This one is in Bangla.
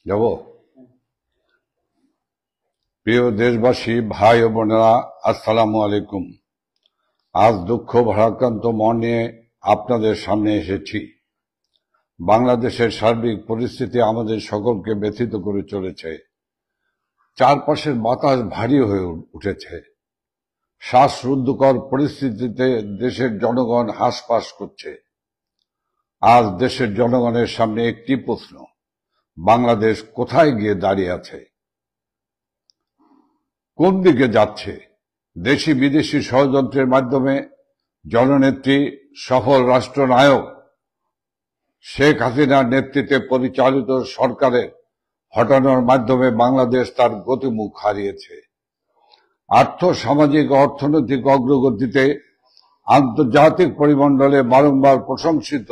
যাব। প্রিয় দেশবাসী, ভাই ও বোনেরা, আসসালামু আলাইকুম। আজ দুঃখ ভারাক্রান্ত মন নিয়ে আপনাদের সামনে এসেছি। বাংলাদেশের সার্বিক পরিস্থিতি আমাদের সকলকে ব্যথিত করে চলেছে। চারপাশের বাতাস ভারী হয়ে উঠেছে। শ্বাসরুদ্ধকর পরিস্থিতিতে দেশের জনগণ হাঁসফাঁস করছে। আজ দেশের জনগণের সামনে একটি প্রশ্ন: বাংলাদেশ কোথায় গিয়ে দাঁড়িয়ে আছে? কোন দিকে যাচ্ছে? দেশি বিদেশি ষড়যন্ত্রের মাধ্যমে জননেত্রী, সফল রাষ্ট্রনায়ক শেখ হাসিনার নেতৃত্বে পরিচালিত সরকারের হটানোর মাধ্যমে বাংলাদেশ তার গতিমুখ হারিয়েছে। আর্থ সামাজিক অর্থনৈতিক অগ্রগতিতে আন্তর্জাতিক পরিমণ্ডলে বারংবার প্রশংসিত